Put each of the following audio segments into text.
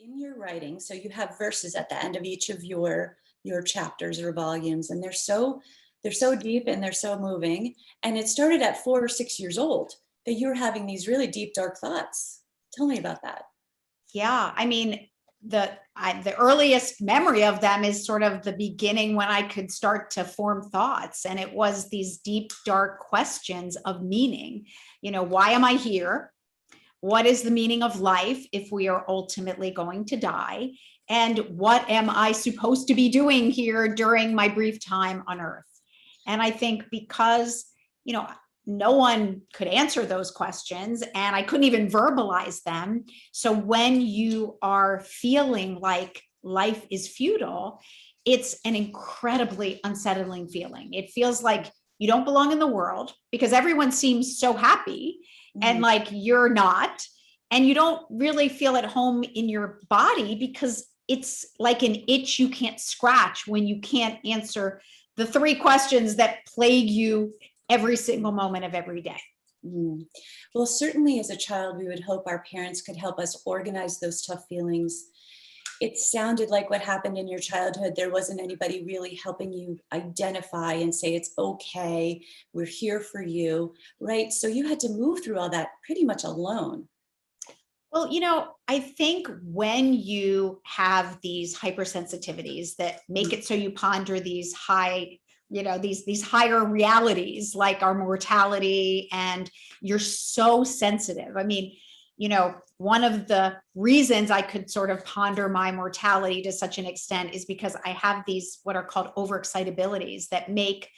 In your writing, so you have verses at the end of each of your chapters or volumes, and they're so deep and they're so moving. And it started at 4 or 6 years old that you were having these really deep, dark thoughts. Tell me about that. Yeah, I mean, the earliest memory of them is sort of the beginning when I could start to form thoughts, and it was these deep, dark questions of meaning. Why am I here? What is the meaning of life if we are ultimately going to die? And what am I supposed to be doing here during my brief time on Earth? And I think because, no one could answer those questions and I couldn't even verbalize them. So when you are feeling like life is futile, it's an incredibly unsettling feeling. It feels like you don't belong in the world because everyone seems so happy and like you're not, and you don't really feel at home in your body because it's like an itch you can't scratch when you can't answer the three questions that plague you every single moment of every day. Well, certainly as a child, we would hope our parents could help us organize those tough feelings. It sounded like what happened in your childhood, there wasn't anybody really helping you identify and say, it's okay, we're here for you, right? So you had to move through all that pretty much alone. Well, I think when you have these hypersensitivities that make it so you ponder these high, these higher realities like our mortality, and you're so sensitive. I mean, one of the reasons I could sort of ponder my mortality to such an extent is because I have these what are called overexcitabilities that make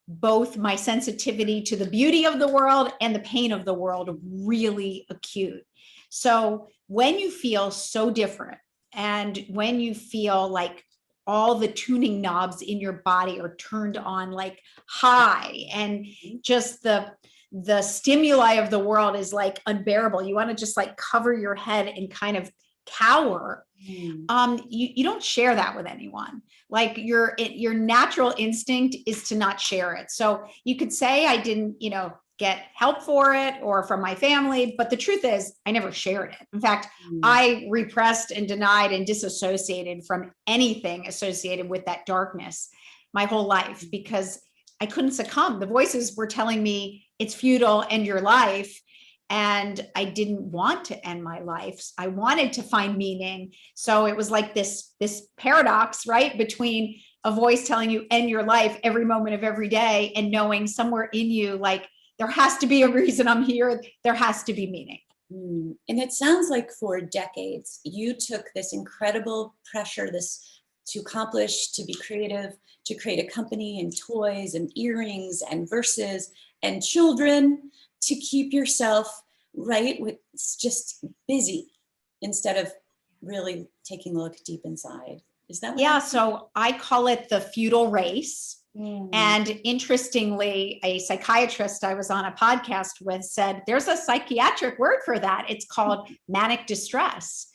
both my sensitivity to the beauty of the world and the pain of the world really acute. So when you feel so different, and when you feel like all the tuning knobs in your body are turned on like high, and just the stimuli of the world is like unbearable, you want to just like cover your head and kind of cower. You don't share that with anyone. Like your natural instinct is to not share it. So you could say I didn't, get help for it or from my family, but the truth is I never shared it. In fact, I repressed and denied and disassociated from anything associated with that darkness my whole life because I couldn't succumb. The voices were telling me it's futile, end your life. And I didn't want to end my life. I wanted to find meaning. So it was like this paradox, right? Between a voice telling you end your life every moment of every day and knowing somewhere in you, like, there has to be a reason I'm here. There has to be meaning. And it sounds like for decades, you took this incredible pressure, this to accomplish, to be creative, to create a company and toys and earrings and verses and children, to keep yourself right with just busy instead of really taking a look deep inside. Is that what? Yeah, so I call it the futile race. And interestingly, a psychiatrist I was on a podcast with said, there's a psychiatric word for that. It's called manic distress.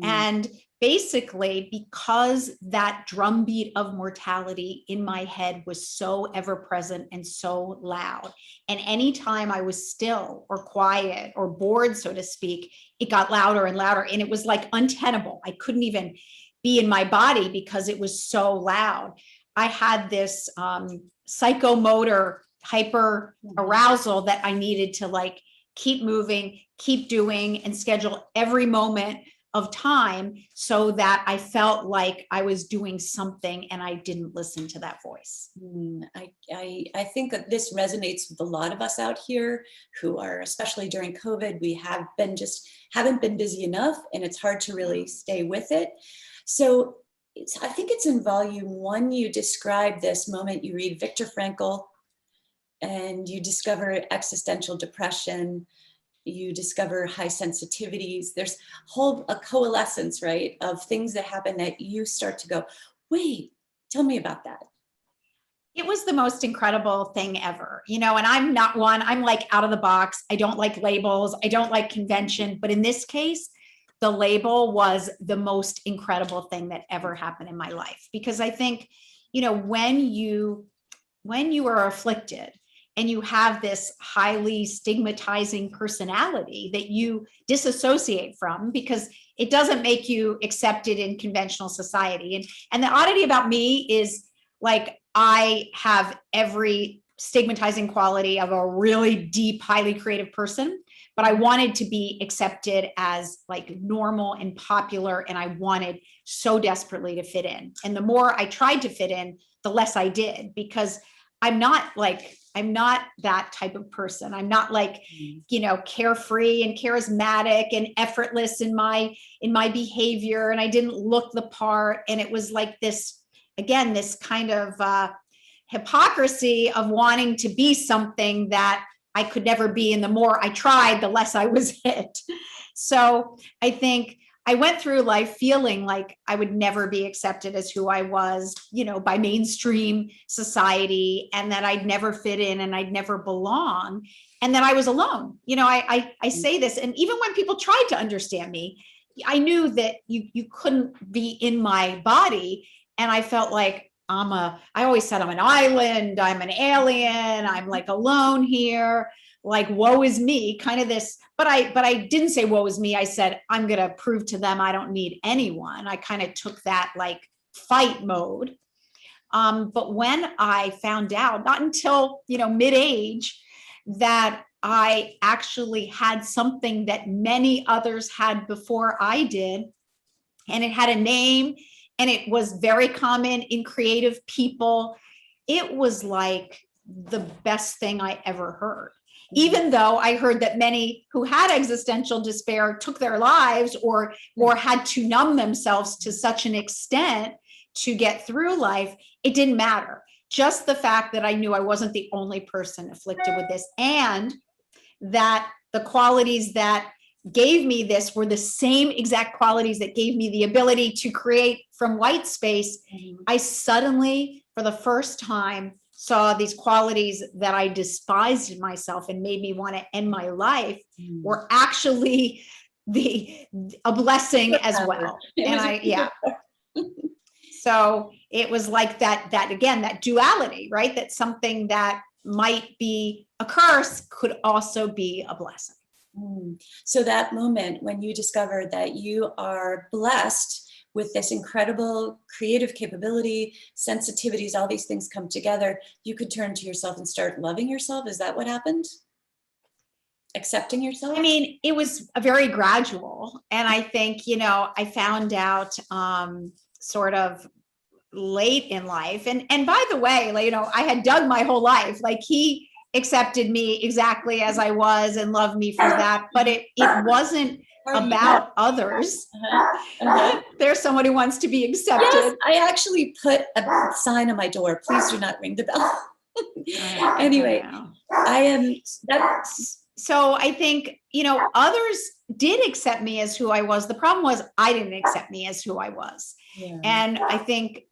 And basically, because that drumbeat of mortality in my head was so ever present and so loud, and anytime I was still or quiet or bored, so to speak, it got louder and louder. And it was like untenable. I couldn't even be in my body because it was so loud. I had this psychomotor hyper arousal that I needed to like keep moving, keep doing, and schedule every moment of time so that I felt like I was doing something and I didn't listen to that voice. I think that this resonates with a lot of us out here who are, especially during COVID, we haven't been busy enough, and it's hard to really stay with it. So I think it's in volume 1, you describe this moment, you read Viktor Frankl, and you discover existential depression, you discover high sensitivities. There's a coalescence, right, of things that happen that you start to go, wait, tell me about that. It was the most incredible thing ever, and I'm not one, I'm like out of the box. I don't like labels. I don't like convention, but in this case, the label was the most incredible thing that ever happened in my life. Because I think, when you are afflicted and you have this highly stigmatizing personality that you disassociate from because it doesn't make you accepted in conventional society. And the oddity about me is, like, I have every stigmatizing quality of a really deep, highly creative person, but I wanted to be accepted as like normal and popular. And I wanted so desperately to fit in. And the more I tried to fit in, the less I did, because I'm not that type of person. I'm not like, carefree and charismatic and effortless in my behavior. And I didn't look the part. And it was like this, again, this kind of hypocrisy of wanting to be something that I could never be. And the more I tried, the less I was it. So I think I went through life feeling like I would never be accepted as who I was, by mainstream society, and that I'd never fit in and I'd never belong, and that I was alone. I say this, and even when people tried to understand me, I knew that you couldn't be in my body. And I felt like I always said I'm an island, I'm an alien, I'm like alone here, like woe is me, kind of this. But I didn't say woe is me. I said, I'm going to prove to them I don't need anyone. I kind of took that like fight mode. But when I found out, not until, mid-age, that I actually had something that many others had before I did, and it had a name, and it was very common in creative people, it was like the best thing I ever heard. Even though I heard that many who had existential despair took their lives or had to numb themselves to such an extent to get through life, it didn't matter. Just the fact that I knew I wasn't the only person afflicted with this, and that the qualities that gave me this were the same exact qualities that gave me the ability to create from white space. I suddenly, for the first time, saw these qualities that I despised in myself and made me want to end my life were actually a blessing as well. So it was like that again, that duality, right? That something that might be a curse could also be a blessing. So that moment when you discovered that you are blessed with this incredible creative capability, sensitivities, all these things come together, you could turn to yourself and start loving yourself. Is that what happened? Accepting yourself? I mean, it was a very gradual. And I think, I found out sort of late in life. And by the way, like, I had Doug my whole life. Like, he accepted me exactly as I was and loved me for that. But it wasn't about others. There's someone who wants to be accepted. Yes, I actually put a sign on my door. Please do not ring the bell. Anyway, I am. So I think, others did accept me as who I was. The problem was I didn't accept me as who I was. Yeah. And I think,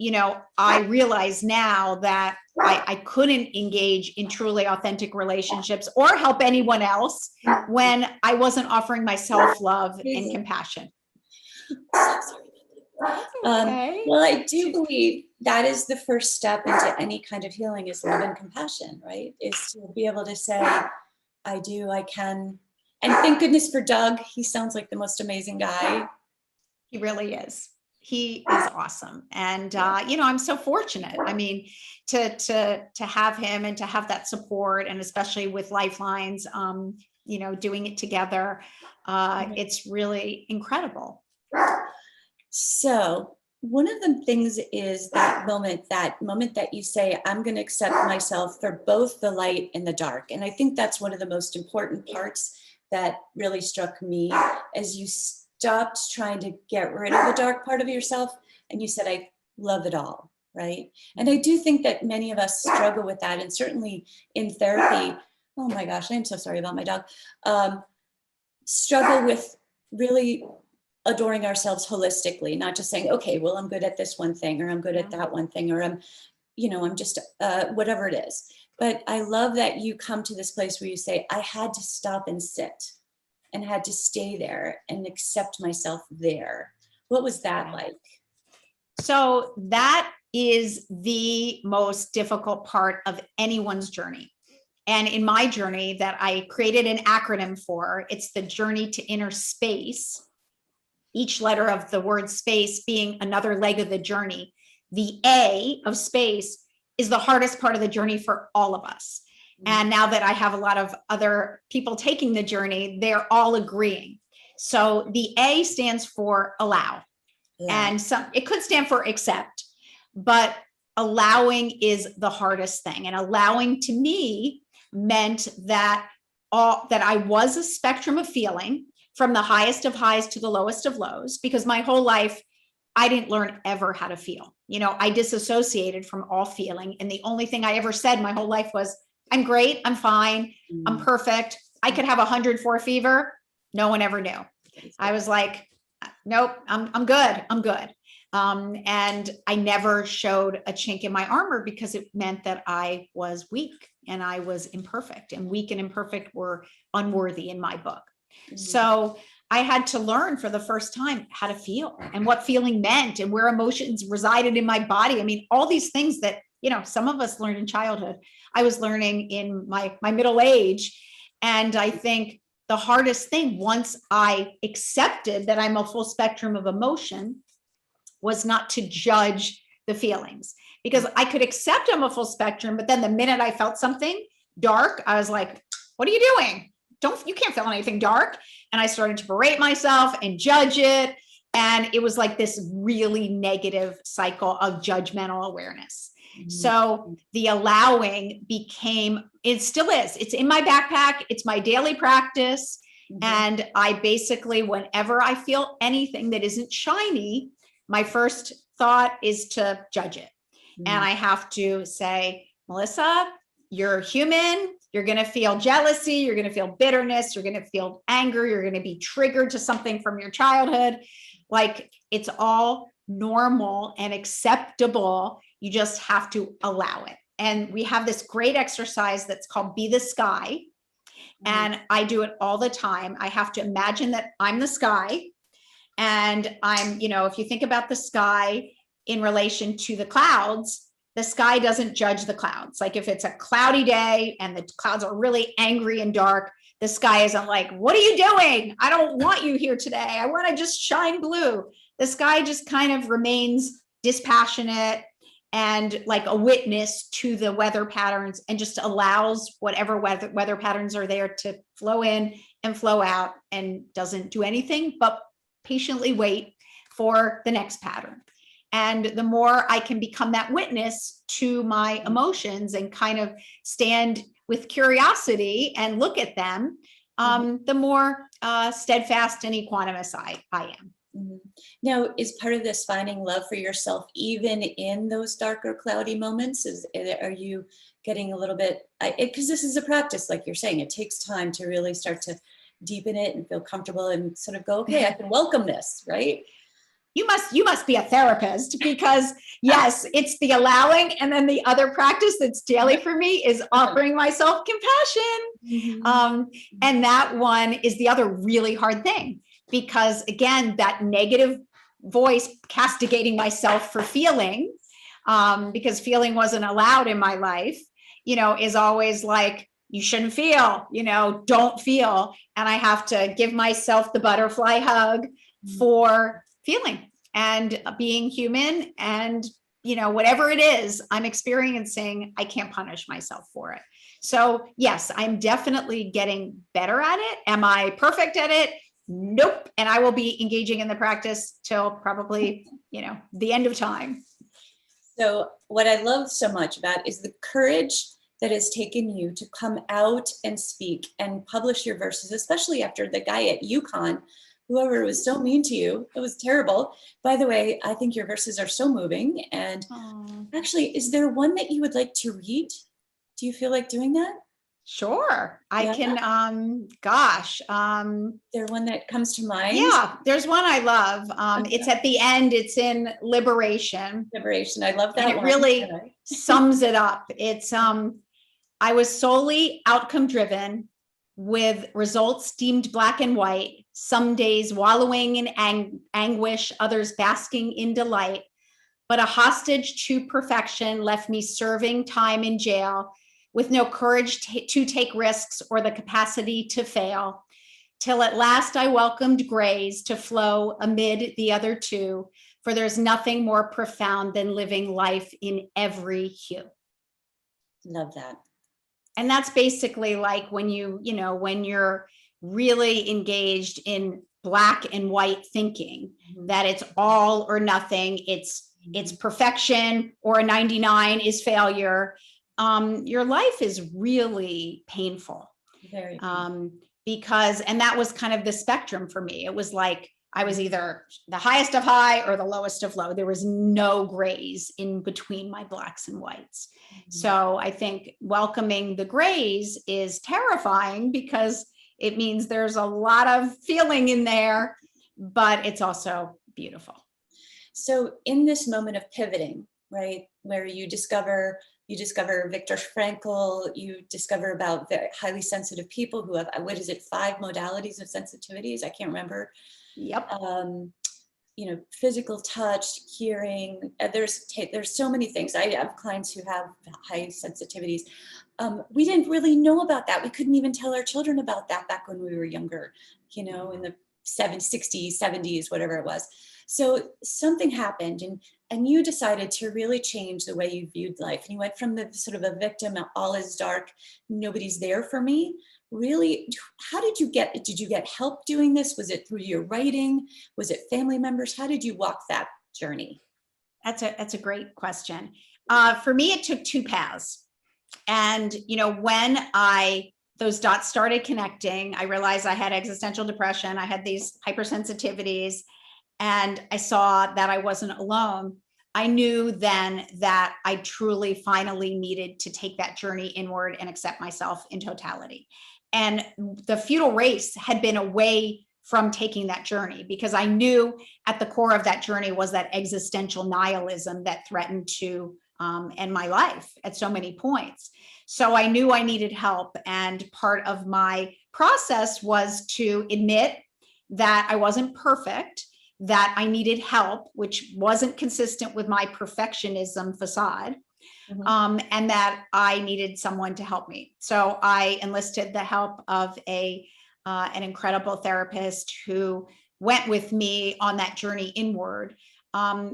I realize now that I couldn't engage in truly authentic relationships or help anyone else when I wasn't offering myself love and compassion. Okay. Well, I do believe that is the first step into any kind of healing, is love and compassion, right? Is to be able to say, I do, I can. And thank goodness for Doug. He sounds like the most amazing guy. He really is. He is awesome. And, I'm so fortunate. I mean, to have him and to have that support, and especially with LifeLines, doing it together, it's really incredible. So one of the things is that moment that you say, I'm going to accept myself for both the light and the dark. And I think that's one of the most important parts that really struck me, as you stopped trying to get rid of the dark part of yourself and you said, I love it all, right? And I do think that many of us struggle with that, and certainly in therapy, oh my gosh, I'm so sorry about my dog, struggle with really adoring ourselves holistically, not just saying, okay, well, I'm good at this one thing, or I'm good at that one thing, or I'm just whatever it is. But I love that you come to this place where you say, I had to stop and sit and had to stay there and accept myself there. What was that like? So that is the most difficult part of anyone's journey, And in my journey that I created an acronym for, it's the journey to inner space, each letter of the word space being another leg of the journey. The A of space is the hardest part of the journey for all of us. And now that I have a lot of other people taking the journey, they're all agreeing. So the A stands for allow. And it could stand for accept, but allowing is the hardest thing. And allowing to me meant that I was a spectrum of feeling, from the highest of highs to the lowest of lows, because my whole life, I didn't learn ever how to feel. I disassociated from all feeling. And the only thing I ever said my whole life was, I'm great, I'm fine, I'm perfect. I could have 104 fever. No one ever knew. I was like, nope, I'm good, I'm good. And I never showed a chink in my armor because it meant that I was weak and I was imperfect, and weak and imperfect were unworthy in my book. So I had to learn for the first time how to feel and what feeling meant and where emotions resided in my body. I mean, all these things that, some of us learned in childhood, I was learning in my middle age. And I think the hardest thing, once I accepted that I'm a full spectrum of emotion, was not to judge the feelings, because I could accept I'm a full spectrum, but then the minute I felt something dark, I was like, what are you doing? You can't feel anything dark. And I started to berate myself and judge it. And it was like this really negative cycle of judgmental awareness. So the allowing it still is, it's in my backpack. It's my daily practice. And I basically, whenever I feel anything that isn't shiny, my first thought is to judge it. And I have to say, Melissa, you're human. You're going to feel jealousy. You're going to feel bitterness. You're going to feel anger. You're going to be triggered to something from your childhood. Like, it's all normal and acceptable. You just have to allow it. And we have this great exercise that's called Be the Sky. And I do it all the time. I have to imagine that I'm the sky. And I'm, if you think about the sky in relation to the clouds, the sky doesn't judge the clouds. Like, if it's a cloudy day and the clouds are really angry and dark, the sky isn't like, what are you doing? I don't want you here today. I want to just shine blue. The sky just kind of remains dispassionate and like a witness to the weather patterns, and just allows whatever weather patterns are there to flow in and flow out, and doesn't do anything but patiently wait for the next pattern. And the more I can become that witness to my emotions and kind of stand with curiosity and look at them, the more steadfast and equanimous I am. Now, is part of this finding love for yourself even in those darker, cloudy moments? Are you getting a little bit, because this is a practice, like you're saying, it takes time to really start to deepen it and feel comfortable and sort of go, okay, I can welcome this, right? You must be a therapist, because yes, it's the allowing. And then the other practice that's daily for me is offering myself compassion. And that one is the other really hard thing, because again, that negative voice castigating myself for feeling, because feeling wasn't allowed in my life, is always like, you shouldn't feel, don't feel. And I have to give myself the butterfly hug for feeling and being human. And, whatever it is I'm experiencing, I can't punish myself for it. So yes, I'm definitely getting better at it. Am I perfect at it? Nope. And I will be engaging in the practice till probably, the end of time. So what I love so much about is the courage that has taken you to come out and speak and publish your verses, especially after the guy at UConn, whoever was so mean to you. It was terrible. By the way, I think your verses are so moving. And actually, is there one that you would like to read? Do you feel like doing that? Sure. I can, there one that comes to mind? Yeah, there's one I love. It's at the end, it's in Liberation. Liberation, I love that. And it really sums it up. It's, I was solely outcome driven, with results deemed black and white, some days wallowing in anguish, others basking in delight. But a hostage to perfection left me serving time in jail, with no courage to take risks or the capacity to fail, till at last I welcomed grays to flow amid the other two, for there's nothing more profound than living life in every hue. Love that. And that's basically like when when you're really engaged in black and white thinking, that it's all or nothing, it's perfection, or a 99 is failure. Your life is really painful. Very painful. Because, and that was kind of the spectrum for me. It was like, I was either the highest of high or the lowest of low. There was no grays in between my blacks and whites. So I think welcoming the grays is terrifying because it means there's a lot of feeling in there, but it's also beautiful. So in this moment of pivoting, right, where you discover Viktor Frankl, you discover about very highly sensitive people who have, what is it, 5 modalities of sensitivities? I can't remember. Yep. Physical touch, hearing, there's so many things. I have clients who have high sensitivities. We didn't really know about that. We couldn't even tell our children about that back when we were younger, in the 60s, 70s, whatever it was. So something happened and you decided to really change the way you viewed life. And you went from the sort of a victim, all is dark, nobody's there for me. Really, how did you get help doing this? Was it through your writing? Was it family members? How did you walk that journey? That's a great question. For me, it took 2 paths. And, when those dots started connecting, I realized I had existential depression. I had these hypersensitivities, and I saw that I wasn't alone. I knew then that I truly finally needed to take that journey inward and accept myself in totality. And the futile race had been away from taking that journey, because I knew at the core of that journey was that existential nihilism that threatened to end my life at so many points. So I knew I needed help. And part of my process was to admit that I wasn't perfect, that I needed help, which wasn't consistent with my perfectionism facade. And that I needed someone to help me. So I enlisted the help of an incredible therapist who went with me on that journey inward,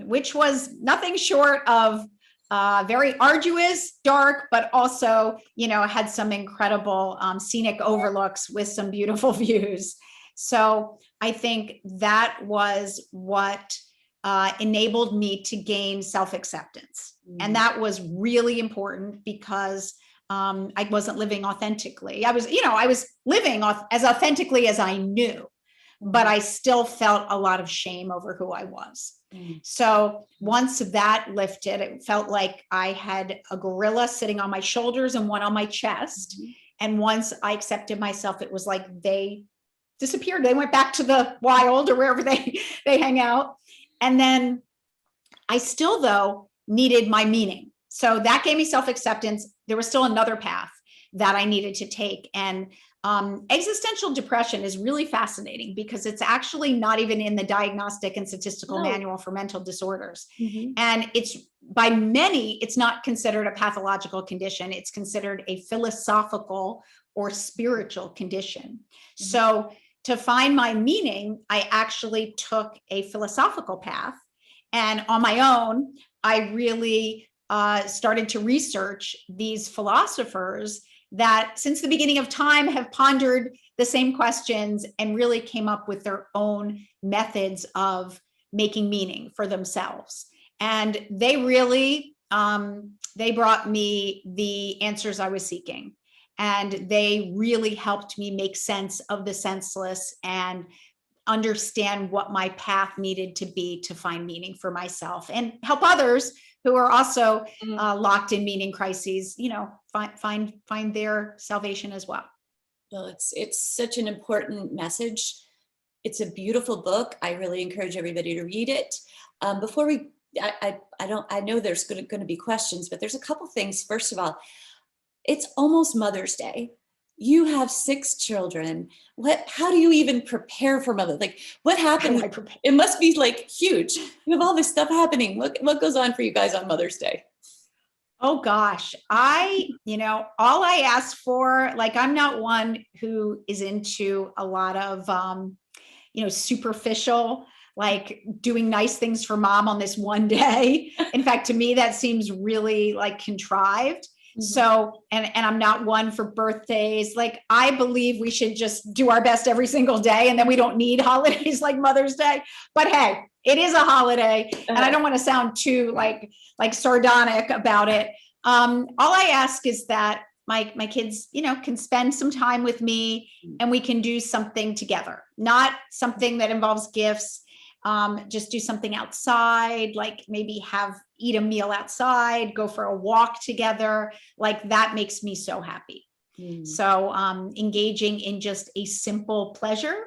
which was nothing short of very arduous, dark, but also, had some incredible scenic overlooks with some beautiful views. So I think that was what enabled me to gain self-acceptance. And that was really important because I wasn't living authentically. I was living as authentically as I knew, but I still felt a lot of shame over who I was. So once that lifted, it felt like I had a gorilla sitting on my shoulders and one on my chest. And once I accepted myself, it was like they disappeared. They went back to the wild or wherever they hang out. And then I still, though, needed my meaning. So that gave me self-acceptance. There was still another path that I needed to take. And existential depression is really fascinating because it's actually not even in the Diagnostic and Statistical Manual for Mental Disorders. And it's, by many, it's not considered a pathological condition. It's considered a philosophical or spiritual condition. So to find my meaning, I actually took a philosophical path. And on my own, I really started to research these philosophers that since the beginning of time have pondered the same questions and really came up with their own methods of making meaning for themselves. And they really, they brought me the answers I was seeking. And they really helped me make sense of the senseless and understand what my path needed to be to find meaning for myself and help others who are also locked in meaning crises, find their salvation as well. Well, it's such an important message. It's a beautiful book. I really encourage everybody to read it. Before I know there's going to be questions, but there's a couple things. First of all, it's almost Mother's Day. You have 6 children. How do you even prepare for mother? Like, what happened? It must be like huge. You have all this stuff happening. What goes on for you guys on Mother's Day? Oh gosh, all I ask for, like, I'm not one who is into a lot of, superficial, like doing nice things for mom on this one day. In fact, to me, that seems really like contrived. Mhm. So, and I'm not one for birthdays. Like, I believe we should just do our best every single day, and then we don't need holidays like Mother's Day. But hey, it is a holiday, and I don't want to sound too like sardonic about it. All I ask is that my kids, can spend some time with me, and we can do something together, not something that involves gifts. Just do something outside, like maybe eat a meal outside, go for a walk together. Like, that makes me so happy. So engaging in just a simple pleasure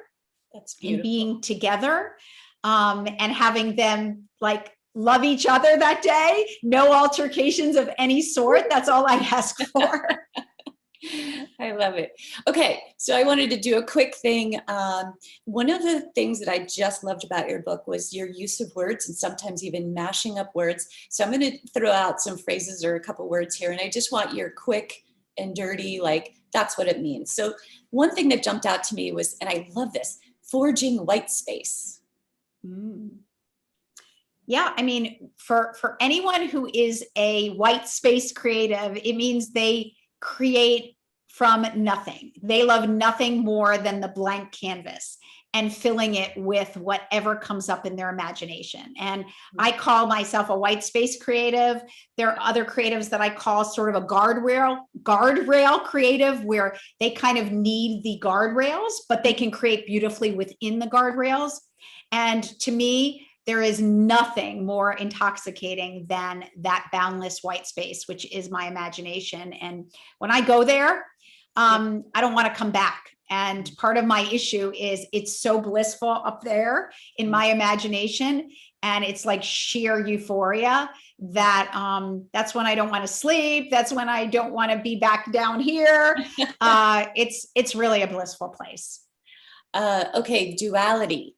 That's in beautiful. being together, and having them like love each other that day, no altercations of any sort. That's all I ask for. I love it. Okay, so I wanted to do a quick thing. One of the things that I just loved about your book was your use of words, and sometimes even mashing up words. So I'm going to throw out some phrases or a couple words here, and I just want your quick and dirty, like, that's what it means. So one thing that jumped out to me was, and I love this, forging white space. Yeah, I mean, for anyone who is a white space creative, it means they create from nothing. They love nothing more than the blank canvas and filling it with whatever comes up in their imagination. And I call myself a white space creative. There are other creatives that I call sort of a guardrail creative, where they kind of need the guardrails, but they can create beautifully within the guardrails. And to me, there is nothing more intoxicating than that boundless white space, which is my imagination. And when I go there, I don't want to come back. And part of my issue is it's so blissful up there in my imagination, and it's like sheer euphoria that that's when I don't want to sleep. That's when I don't want to be back down here. It's really a blissful place. Okay, duality.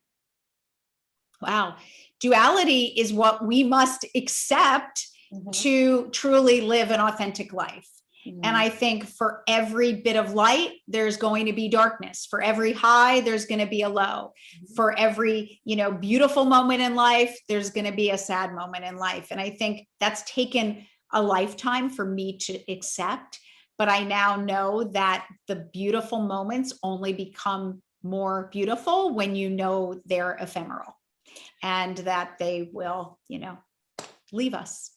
Wow. Duality is what we must accept to truly live an authentic life. And I think for every bit of light, there's going to be darkness. For every high, there's going to be a low. For every, beautiful moment in life, there's going to be a sad moment in life. And I think that's taken a lifetime for me to accept. But I now know that the beautiful moments only become more beautiful when you know they're ephemeral, and that they will, leave us.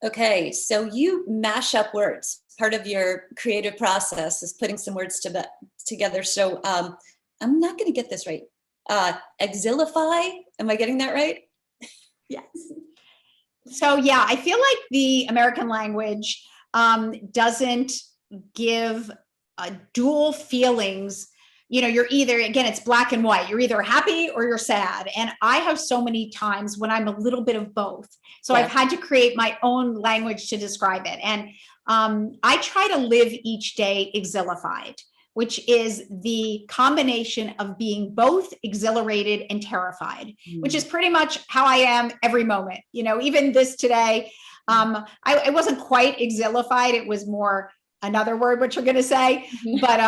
Okay, so you mash up words. Part of your creative process is putting some words together. So I'm not going to get this right. Exilify. Am I getting that right? Yes. So yeah, I feel like the American language doesn't give dual feelings. You're either, again, it's black and white. You're either happy or you're sad. And I have so many times when I'm a little bit of both. So I've had to create my own language to describe it. And I try to live each day exilified, which is the combination of being both exhilarated and terrified, which is pretty much how I am every moment. Even this today, I wasn't quite exilified. It was more another word, what you're going to say, but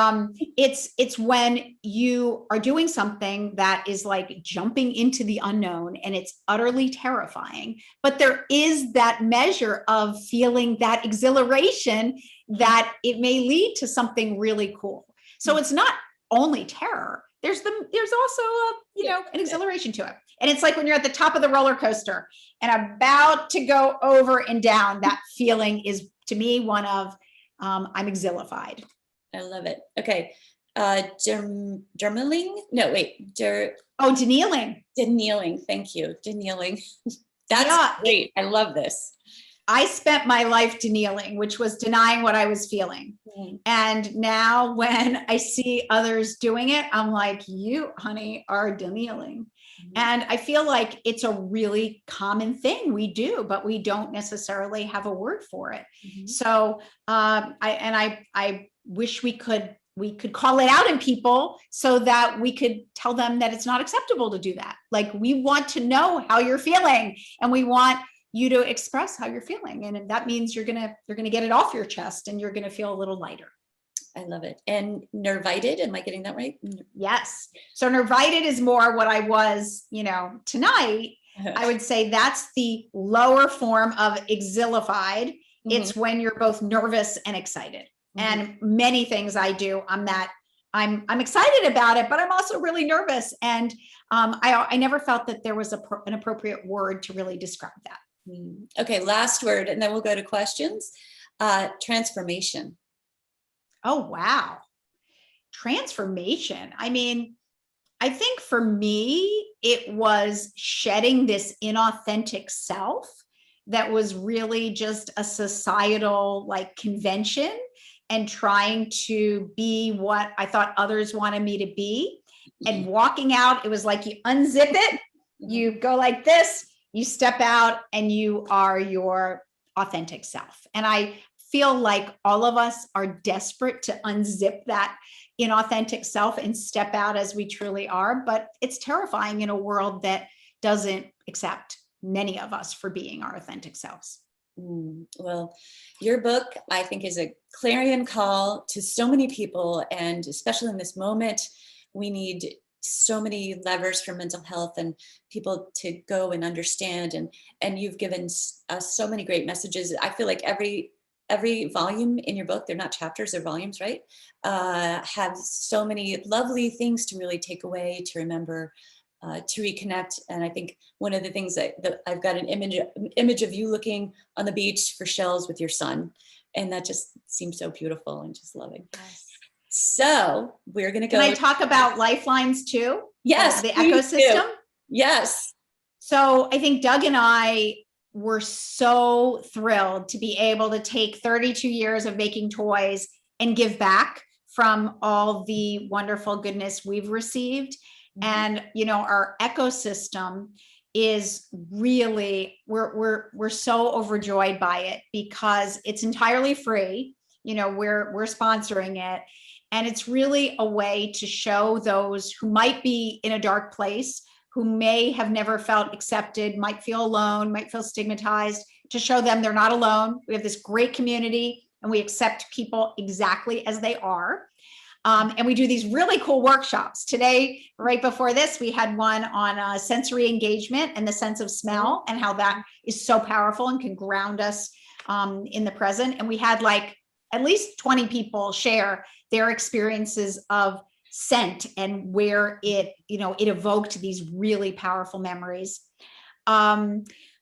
it's when you are doing something that is like jumping into the unknown, and it's utterly terrifying, but there is that measure of feeling that exhilaration that it may lead to something really cool. So it's not only terror. There's also an exhilaration to it. And it's like when you're at the top of the roller coaster and about to go over and down, that feeling is, to me, one of I'm exilified. I love it. Okay. Dermaling? No, wait. Denealing. Denealing. Thank you. Denealing. That's great. I love this. I spent my life denealing, which was denying what I was feeling. And now when I see others doing it, I'm like, you, honey, are denealing. And I feel like it's a really common thing we do, but we don't necessarily have a word for it. So I wish we could call it out in people so that we could tell them that it's not acceptable to do that. Like, we want to know how you're feeling, and we want you to express how you're feeling. And that means you're gonna get it off your chest and you're gonna feel a little lighter. I love it. And nervited, am I getting that right? Yes. So nervited is more what I was, tonight. I would say that's the lower form of exhilified. Mm-hmm. It's when you're both nervous and excited. Mm-hmm. And many things I do, I'm excited about it, but I'm also really nervous. And I never felt that there was an appropriate word to really describe that. Okay, last word, and then we'll go to questions. Transformation. Oh, wow. Transformation. I mean, I think for me, it was shedding this inauthentic self that was really just a societal convention and trying to be what I thought others wanted me to be. And walking out, it was like you unzip it, you go like this, you step out, and you are your authentic self. And I feel like all of us are desperate to unzip that inauthentic self and step out as we truly are. But it's terrifying in a world that doesn't accept many of us for being our authentic selves. Well, your book, I think, is a clarion call to so many people. And especially in this moment, we need so many levers for mental health and people to go and understand. And you've given us so many great messages. I feel like every volume in your book, they're not chapters, they're volumes, right? Have so many lovely things to really take away, to remember, to reconnect. And I think one of the things that I've got an image of you looking on the beach for shells with your son. And that just seems so beautiful and just loving. Yes. So we're going to go. Can I talk about LifeLines too? Yes. The ecosystem? Do. Yes. So I think Doug and I were so thrilled to be able to take 32 years of making toys and give back from all the wonderful goodness we've received. And, our ecosystem is really, we're so overjoyed by it because it's entirely free. We're sponsoring it. And it's really a way to show those who might be in a dark place, who may have never felt accepted, might feel alone, might feel stigmatized, to show them they're not alone. We have this great community and we accept people exactly as they are. And we do these really cool workshops. Today, right before this, we had one on sensory engagement and the sense of smell and how that is so powerful and can ground us in the present. And we had at least 20 people share their experiences of scent and where it evoked these really powerful memories.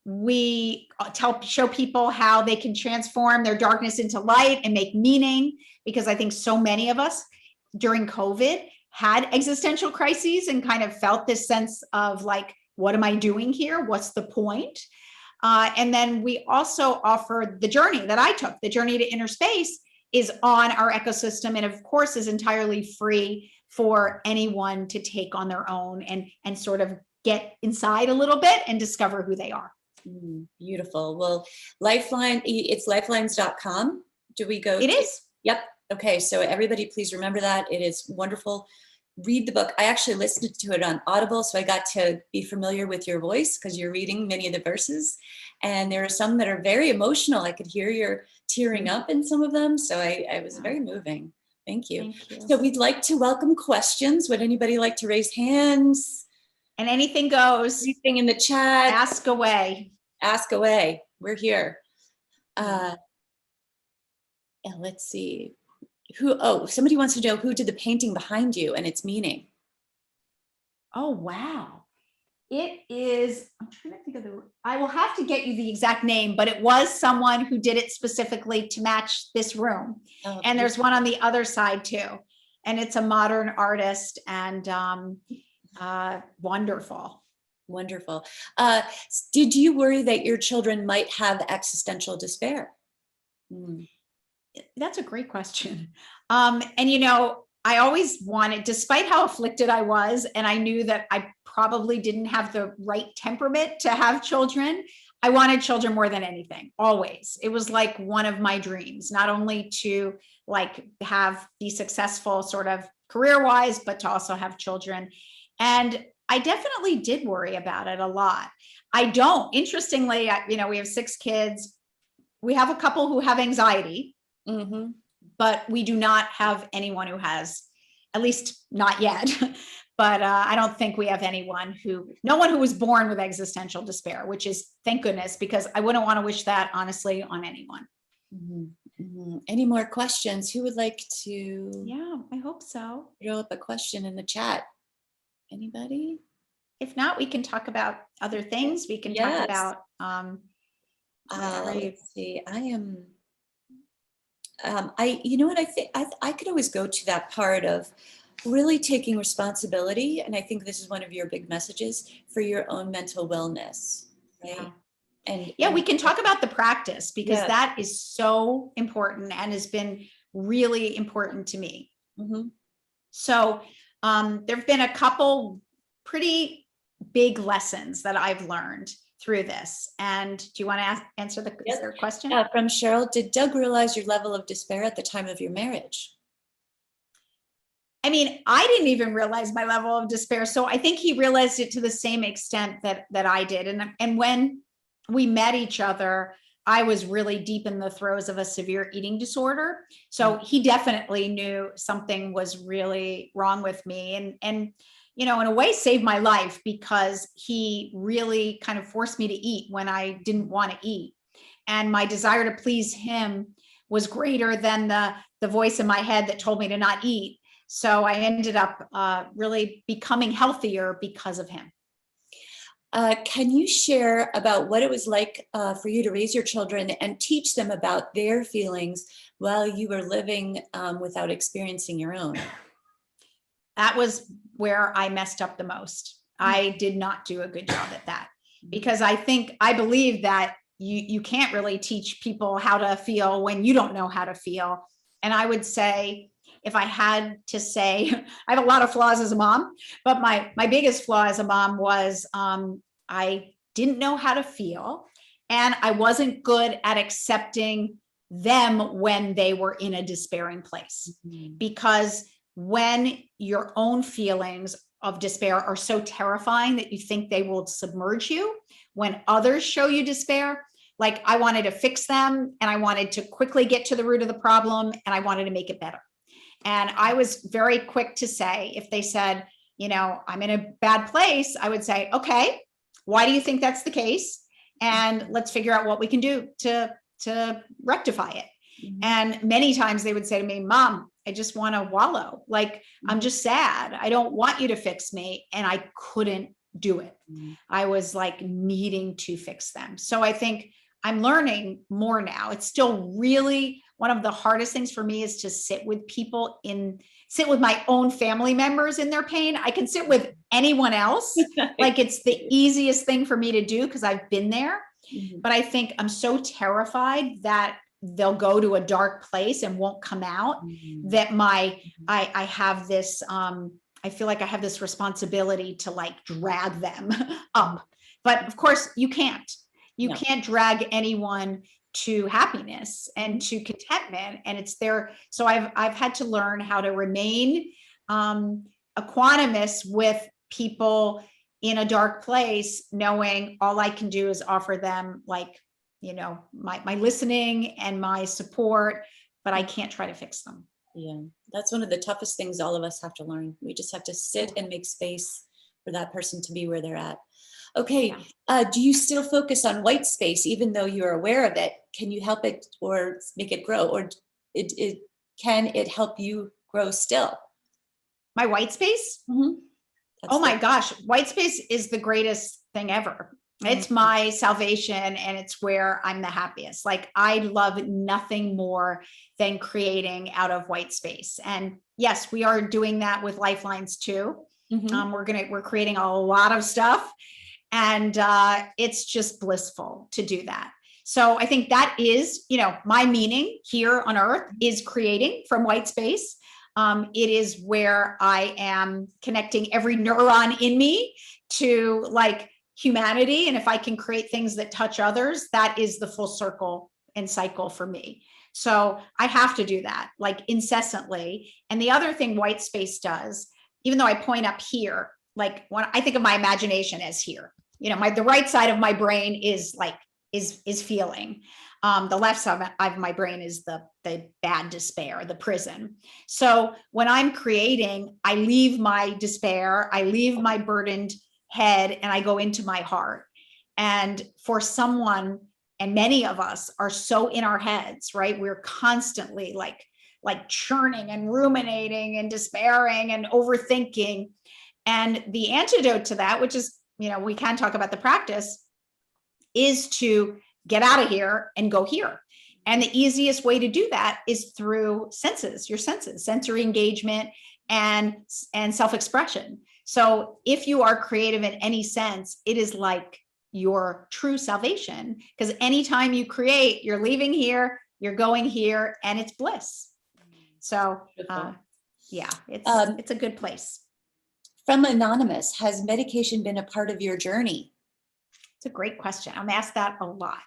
We show people how they can transform their darkness into light and make meaning, because I think so many of us during COVID had existential crises and kind of felt this sense of what am I doing here? What's the point? And then we also offer the journey that I took. The journey to inner space is on our ecosystem, and of course is entirely free for anyone to take on their own and sort of get inside a little bit and discover who they are. Beautiful. Well, Lifeline, it's lifelines.com. Do we go? It is. Yep. Okay. So everybody, please remember that. It is wonderful. Read the book. I actually listened to it on Audible, so I got to be familiar with your voice because you're reading many of the verses. And there are some that are very emotional. I could hear you're tearing up in some of them. So I was very moving. Thank you. Thank you. So we'd like to welcome questions. Would anybody like to raise hands? And anything goes. Anything in the chat. Ask away. Ask away. We're here. And let's see. Somebody wants to know who did the painting behind you and its meaning. Oh, wow. It is, I'm trying to think of I will have to get you the exact name, but it was someone who did it specifically to match this room. And there's one on the other side too. And it's a modern artist and wonderful. Wonderful. Did you worry that your children might have existential despair? That's a great question. I always wanted, despite how afflicted I was, and I knew that I probably didn't have the right temperament to have children, I wanted children more than anything, always. It was like one of my dreams, not only to be successful sort of career-wise, but to also have children. And I definitely did worry about it a lot. I don't. Interestingly, we have 6 kids. We have a couple who have anxiety, but we do not have anyone who has, at least not yet. But I don't think we have no one who was born with existential despair, which is, thank goodness, because I wouldn't want to wish that, honestly, on anyone. Any more questions? Who would like to? Yeah, I hope so. Throw up a question in the chat. Anybody? If not, we can talk about other things. We can talk about let's see. You know what, I think I could always go to that part of really taking responsibility. And I think this is one of your big messages for your own mental wellness, right? And we can talk about the practice, because that is so important and has been really important to me. So there've been a couple pretty big lessons that I've learned through this. And do you want to answer the question? From Cheryl, did Doug realize your level of despair at the time of your marriage? I mean, I didn't even realize my level of despair. So I think he realized it to the same extent that I did. And when we met each other, I was really deep in the throes of a severe eating disorder. So he definitely knew something was really wrong with me, and in a way saved my life, because he really kind of forced me to eat when I didn't want to eat. And my desire to please him was greater than the voice in my head that told me to not eat. So I ended up really becoming healthier because of him. Can you share about what it was like for you to raise your children and teach them about their feelings while you were living without experiencing your own? That was where I messed up the most. I did not do a good job at that, because I believe that you can't really teach people how to feel when you don't know how to feel. And I would say, if I had to say, I have a lot of flaws as a mom, but my biggest flaw as a mom was I didn't know how to feel, and I wasn't good at accepting them when they were in a despairing place. Because when your own feelings of despair are so terrifying that you think they will submerge you, when others show you despair, like I wanted to fix them, and I wanted to quickly get to the root of the problem, and I wanted to make it better. And I was very quick to say, if they said, I'm in a bad place, I would say, okay, why do you think that's the case? And let's figure out what we can do to rectify it. And many times they would say to me, Mom, I just want to wallow. Like, I'm just sad. I don't want you to fix me. And I couldn't do it. I was like needing to fix them. So I think I'm learning more now. It's still really one of the hardest things for me is to sit with my own family members in their pain. I can sit with anyone else. Like, it's the easiest thing for me to do because I've been there. But I think I'm so terrified that they'll go to a dark place and won't come out, that I have this, I feel like I have this responsibility to like drag them up. But of course you can't. You can't drag anyone to happiness and to contentment, and it's there. So I've had to learn how to remain equanimous with people in a dark place, knowing all I can do is offer them like, my listening and my support, but I can't try to fix them. Yeah, that's one of the toughest things all of us have to learn. We just have to sit and make space for that person to be where they're at. Okay, do you still focus on white space even though you're aware of it? Can you help it or make it grow, or can it help you grow still? My white space? Oh my gosh, white space is the greatest thing ever. It's my salvation, and it's where I'm the happiest. Like, I love nothing more than creating out of white space. And yes, we are doing that with LifeLines too. We're creating a lot of stuff. And it's just blissful to do that. So I think that is, my meaning here on earth is creating from white space. It is where I am connecting every neuron in me to like humanity. And if I can create things that touch others, that is the full circle and cycle for me. So I have to do that like incessantly. And the other thing white space does, even though I point up here, like when I think of my imagination as here, the right side of my brain is like, is feeling. The left side of my brain is the bad despair, the prison. So when I'm creating, I leave my despair, I leave my burdened head, and I go into my heart. And for someone, and many of us are so in our heads, right? We're constantly like churning and ruminating and despairing and overthinking. And the antidote to that, which is, we can talk about the practice, is to get out of here and go here. And the easiest way to do that is through your senses, sensory engagement and self-expression. So if you are creative in any sense, it is like your true salvation, because anytime you create, you're leaving here, you're going here, and it's bliss. So yeah, it's a good place. From Anonymous, has medication been a part of your journey? It's a great question. I'm asked that a lot.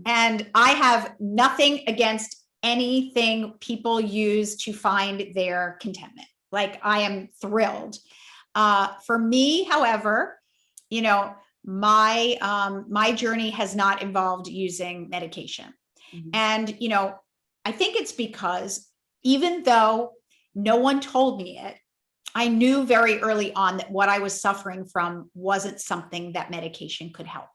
And I have nothing against anything people use to find their contentment. Like, I am thrilled. For me, however, my journey has not involved using medication. And, I think it's because even though no one told me it, I knew very early on that what I was suffering from wasn't something that medication could help,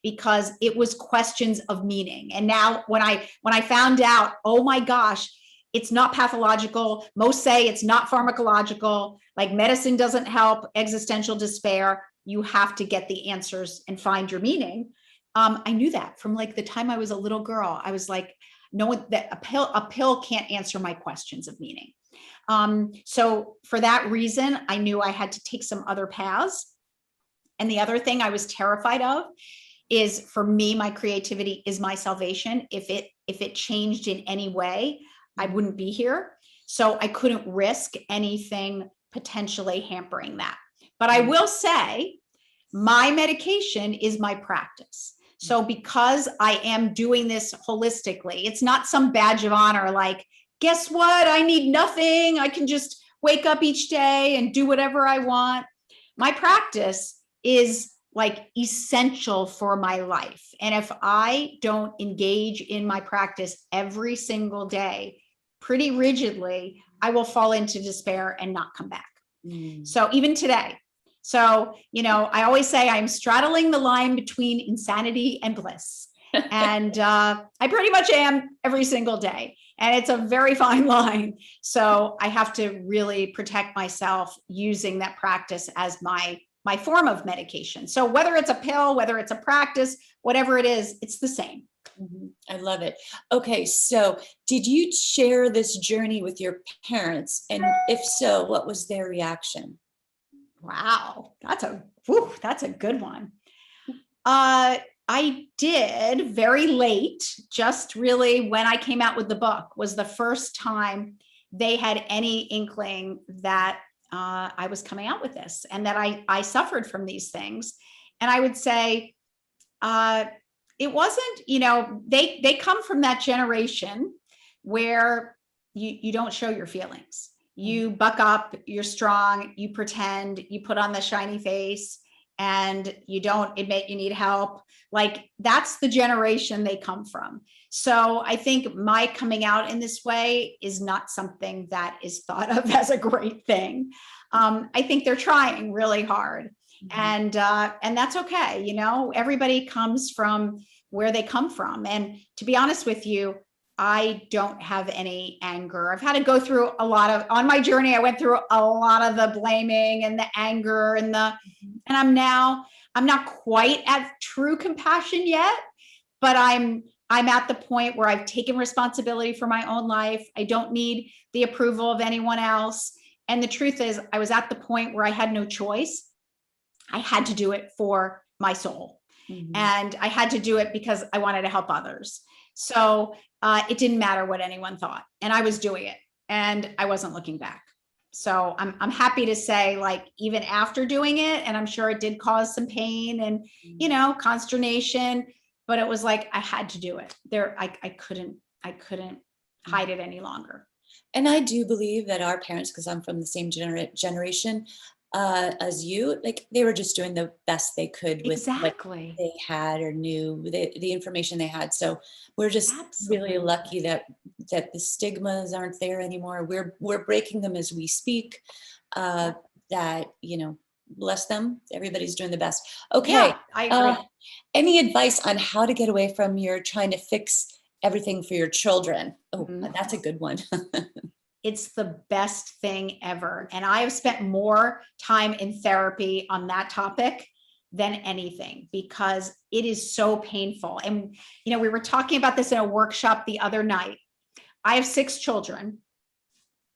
because it was questions of meaning. And now when I found out, oh my gosh, it's not pathological. Most say it's not pharmacological, like medicine doesn't help existential despair. You have to get the answers and find your meaning. I knew that from like the time I was a little girl. I was like, no, that a pill can't answer my questions of meaning. So for that reason, I knew I had to take some other paths. And the other thing I was terrified of is, for me, my creativity is my salvation. If it changed in any way, I wouldn't be here. So I couldn't risk anything potentially hampering that. But I will say my medication is my practice. So because I am doing this holistically, it's not some badge of honor, like, guess what? I need nothing. I can just wake up each day and do whatever I want. My practice is like essential for my life. And if I don't engage in my practice every single day, pretty rigidly, I will fall into despair and not come back. So even today. So, I always say I'm straddling the line between insanity and bliss. And I pretty much am every single day. And it's a very fine line. So I have to really protect myself using that practice as my form of medication. So whether it's a pill, whether it's a practice, whatever it is, it's the same. I love it. Okay, so did you share this journey with your parents? And if so, what was their reaction? Wow, that's a good one. I did very late, just really when I came out with the book was the first time they had any inkling that I was coming out with this, and that I suffered from these things. And I would say it wasn't, they come from that generation where you don't show your feelings. You buck up, you're strong, you pretend, you put on the shiny face, and you don't admit you need help. Like, that's the generation they come from. So I think my coming out in this way is not something that is thought of as a great thing. I think they're trying really hard, and that's okay. Everybody comes from where they come from. And to be honest with you, I don't have any anger. I've had to go through on my journey, I went through a lot of the blaming and the anger and I'm not quite at true compassion yet, but I'm at the point where I've taken responsibility for my own life. I don't need the approval of anyone else. And the truth is, I was at the point where I had no choice. I had to do it for my soul. And I had to do it because I wanted to help others. So it didn't matter what anyone thought, and I was doing it, and I wasn't looking back. So I'm happy to say, like, even after doing it, and I'm sure it did cause some pain and, consternation, but it was like, I had to do it. I couldn't hide it any longer. And I do believe that our parents, because I'm from the same generation, as you, like they were just doing the best they could with what Exactly. they had or knew, the information they had. So we're just really Absolutely. lucky that the stigmas aren't there anymore. We're breaking them as we speak. Uh, that, bless them. Everybody's doing the best. Okay. Yeah, I Uh, agree. any advice on how to get away from your trying to fix everything for your children? Oh, Mhm. that's a good one. It's the best thing ever. And I have spent more time in therapy on that topic than anything because it is so painful. And, we were talking about this in a workshop the other night. I have 6 children.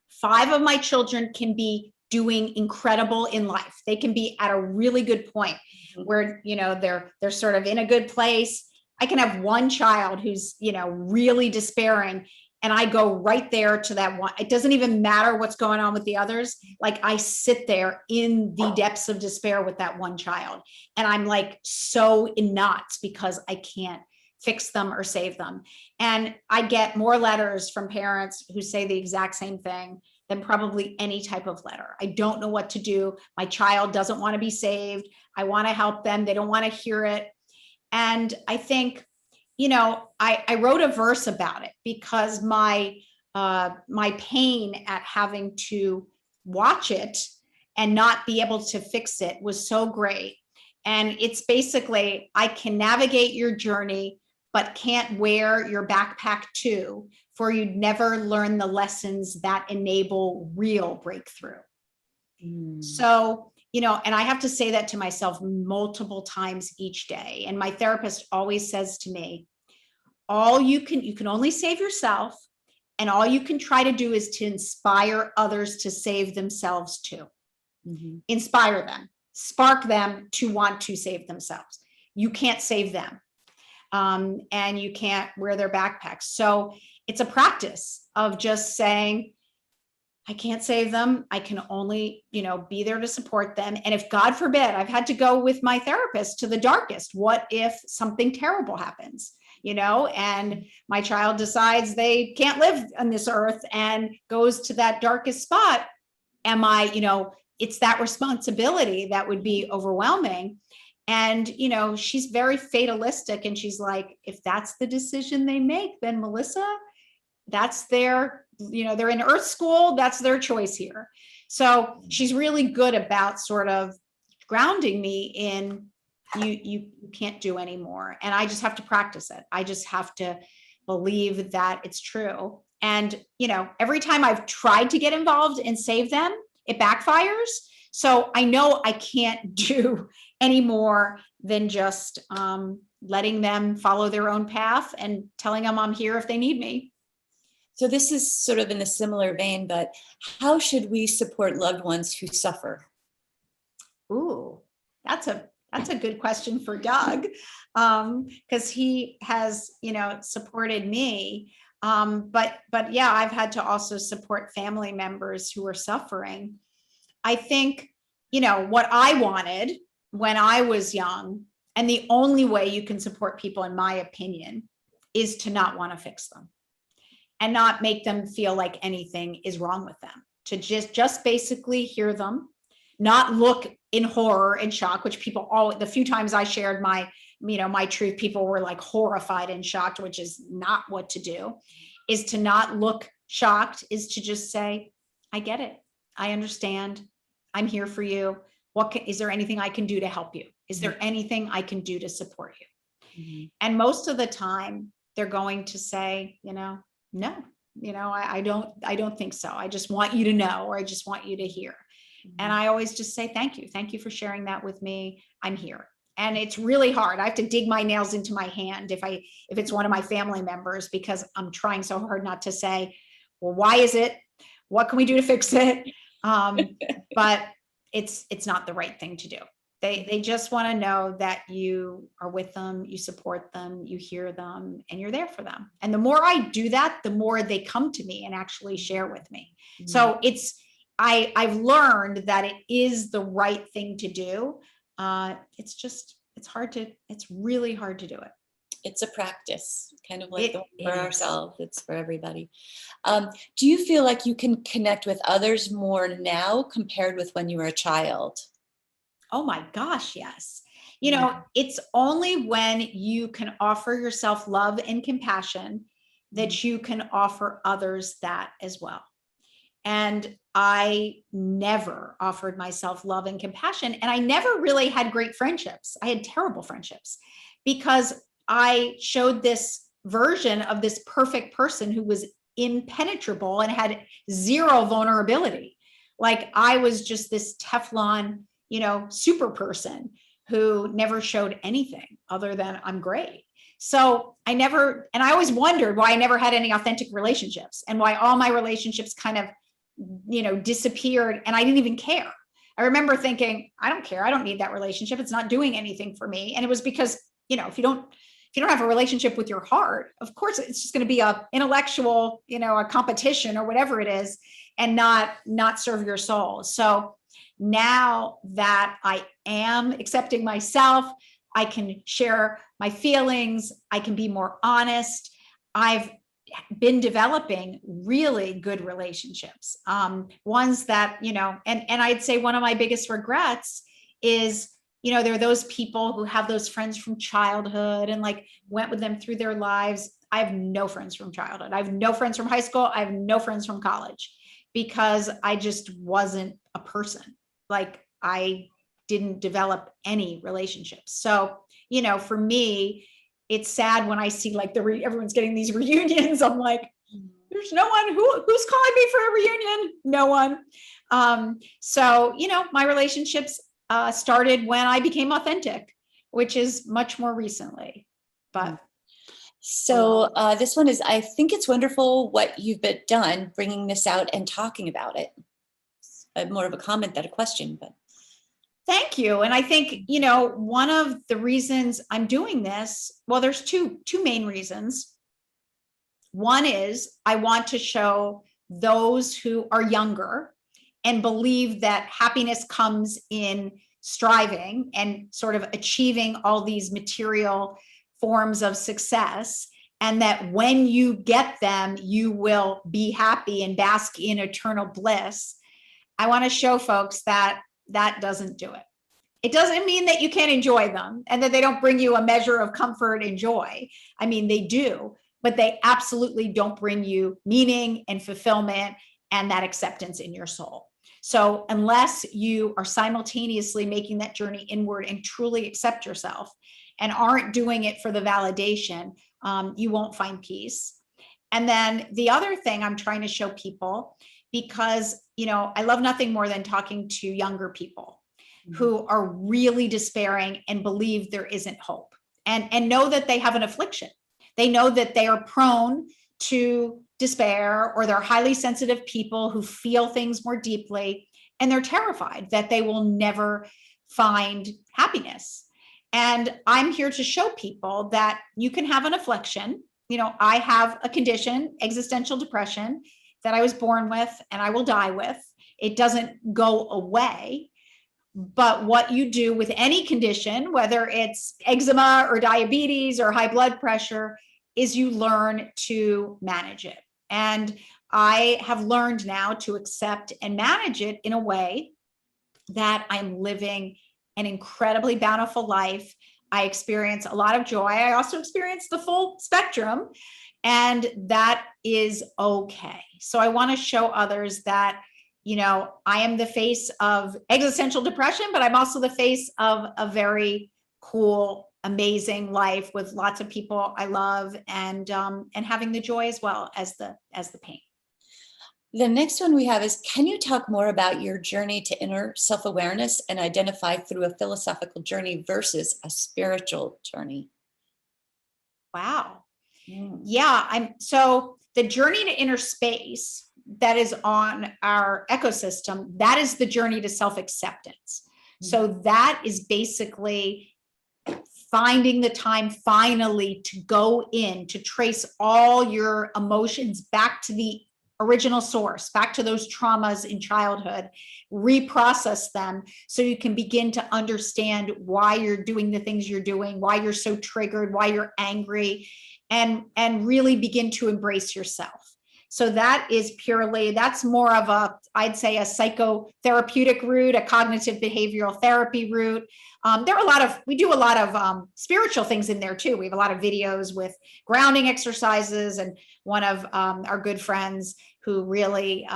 5 of my children can be doing incredible in life. They can be at a really good point where, they're sort of in a good place. I can have one child who's, really despairing, and I go right there to that one. It doesn't even matter what's going on with the others. Like I sit there in the depths of despair with that one child. And I'm like so in knots because I can't fix them or save them. And I get more letters from parents who say the exact same thing than probably any type of letter. I don't know what to do. My child doesn't want to be saved. I want to help them. They don't want to hear it. And I think, I wrote a verse about it because my pain at having to watch it and not be able to fix it was so great. And it's basically, I can navigate your journey, but can't wear your backpack too, for you'd never learn the lessons that enable real breakthrough. So, and I have to say that to myself multiple times each day. And my therapist always says to me, you can only save yourself, and all you can try to do is to inspire others to save themselves too. Inspire them, spark them to want to save themselves. You can't save them. And you can't wear their backpacks. So it's a practice of just saying, I can't save them. I can only, be there to support them. And if God forbid, I've had to go with my therapist to the darkest. What if something terrible happens, and my child decides they can't live on this earth and goes to that darkest spot? Am I, it's that responsibility that would be overwhelming. And, she's very fatalistic. And she's like, if that's the decision they make, then Melissa, that's their, they're in earth school. That's their choice here. So she's really good about sort of grounding me in you can't do anymore. And I just have to practice it. I just have to believe that it's true. And, every time I've tried to get involved and save them, it backfires. So I know I can't do any more than just letting them follow their own path and telling them I'm here if they need me. So this is sort of in a similar vein, but how should we support loved ones who suffer? Ooh, that's a good question for Doug, because he has, supported me. But yeah, I've had to also support family members who are suffering. I think, what I wanted when I was young, and the only way you can support people, in my opinion, is to not want to fix them and not make them feel like anything is wrong with them, to just basically hear them, not look in horror and shock, which people the few times I shared my truth, people were like horrified and shocked, which is not what to do. Is to not look shocked, is to just say, I get it. I understand. I'm here for you. Is there anything I can do to help you? Is there anything I can do to support you? And most of the time they're going to say, no, I don't think so. I just want you to know, or I just want you to hear. And I always just say, thank you. Thank you for sharing that with me. I'm here. And it's really hard. I have to dig my nails into my hand if it's one of my family members, because I'm trying so hard not to say, well, why is it? What can we do to fix it? But it's not the right thing to do. They just want to know that you are with them, you support them, you hear them, and you're there for them. And the more I do that, the more they come to me and actually share with me. So I've learned that it is the right thing to do. It's really hard to do it. It's a practice, kind of like the one It for is. ourselves. It's for everybody. Do you feel like you can connect with others more now compared with when you were a child? Oh my gosh, yes. You know, it's only when you can offer yourself love and compassion that you can offer others that as well. And I never offered myself love and compassion. And I never really had great friendships. I had terrible friendships because I showed this version of this perfect person who was impenetrable and had zero vulnerability. Like I was just this Teflon, you know, super person who never showed anything other than I'm great. So I never, and I always wondered why I never had any authentic relationships and why all my relationships kind of, you know, disappeared and I didn't even care. I remember thinking, I don't care. I don't need that relationship. It's not doing anything for me. And it was because, you know, if you don't have a relationship with your heart, of course, it's just going to be a intellectual, you know, a competition or whatever it is, and not serve your soul. So now that I am accepting myself, I can share my feelings. I can be more honest. I've been developing really good relationships, ones that, you know, and I'd say one of my biggest regrets is, you know, there are those people who have those friends from childhood and like went with them through their lives. I have no friends from childhood. I have no friends from high school. I have no friends from college because I just wasn't a person. Like I didn't develop any relationships. So, you know, for me, it's sad when I see like everyone's getting these reunions. I'm like, there's no one who's calling me for a reunion. No one. So, you know, my relationships started when I became authentic, which is much more recently. But so this one is, I think it's wonderful what you've been done, bringing this out and talking about it. More of a comment than a question, but. Thank you. And I think, you know, one of the reasons I'm doing this, well, there's two main reasons. One is I want to show those who are younger and believe that happiness comes in striving and sort of achieving all these material forms of success, and that when you get them, you will be happy and bask in eternal bliss. I want to show folks that that doesn't do it. It doesn't mean that you can't enjoy them and that they don't bring you a measure of comfort and joy. I mean, they do, but they absolutely don't bring you meaning and fulfillment and that acceptance in your soul. So unless you are simultaneously making that journey inward and truly accept yourself and aren't doing it for the validation, you won't find peace. And then the other thing I'm trying to show people, because, you know, I love nothing more than talking to younger people who are really despairing and believe there isn't hope, and know that they have an affliction. They know that they are prone to despair, or they're highly sensitive people who feel things more deeply, and they're terrified that they will never find happiness. And I'm here to show people that you can have an affliction. You know, I have a condition, existential depression, that I was born with and I will die with. It doesn't go away. But what you do with any condition, whether it's eczema or diabetes or high blood pressure, is you learn to manage it. And I have learned now to accept and manage it in a way that I'm living an incredibly bountiful life. I experience a lot of joy. I also experience the full spectrum, and that is okay. So I want to show others that, you know, I am the face of existential depression, but I'm also the face of a very cool, amazing life with lots of people I love, and having the joy as well as the pain. The next one we have is, can you talk more about your journey to inner self-awareness and identify through a philosophical journey versus a spiritual journey? Wow. Yeah, so the journey to inner space that is on our ecosystem, that is the journey to self-acceptance. So that is basically finding the time finally to go in, to trace all your emotions back to the original source, back to those traumas in childhood, reprocess them so you can begin to understand why you're doing the things you're doing, why you're so triggered, why you're angry, and really begin to embrace yourself. So that is purely, that's more of a, I'd say, a psychotherapeutic route, a cognitive behavioral therapy route. We do a lot of spiritual things in there too. We have a lot of videos with grounding exercises, and one of our good friends who really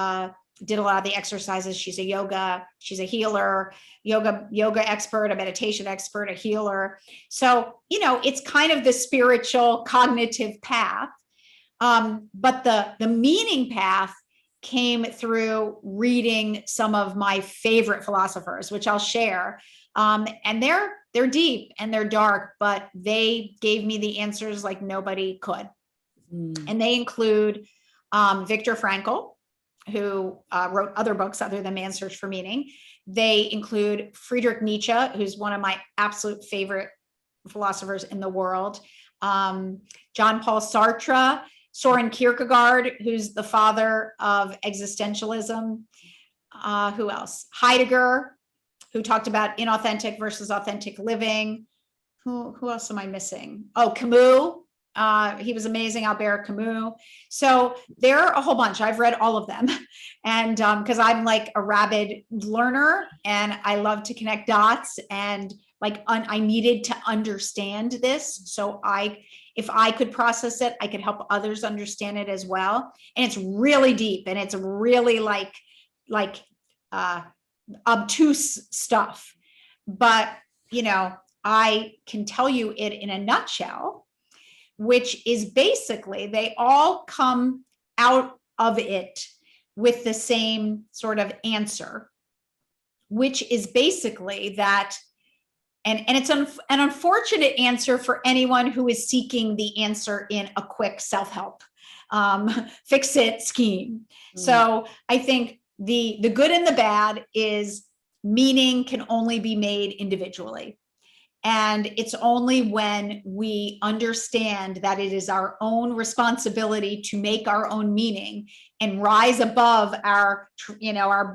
did a lot of the exercises. She's a healer, yoga expert, a meditation expert, a healer. So, it's kind of the spiritual cognitive path. But the meaning path came through reading some of my favorite philosophers, which I'll share. And they're deep and they're dark, but they gave me the answers like nobody could. And they include Viktor Frankl, who wrote other books other than Man's Search for Meaning. They include Friedrich Nietzsche, who's one of my absolute favorite philosophers in the world. John Paul Sartre, Soren Kierkegaard, who's the father of existentialism. Who else? Heidegger, who talked about inauthentic versus authentic living. Who else am I missing? Oh, Camus. He was amazing, Albert Camus. So there are a whole bunch. I've read all of them. And because I'm like a rabid learner and I love to connect dots, and like I needed to understand this. So if I could process it, I could help others understand it as well. And it's really deep, and it's really like obtuse stuff. But, I can tell you it in a nutshell, which is basically they all come out of it with the same sort of answer, which is basically that, and it's an unfortunate answer for anyone who is seeking the answer in a quick self-help fix-it scheme. So I think the good and the bad is meaning can only be made individually. And it's only when we understand that it is our own responsibility to make our own meaning and rise above our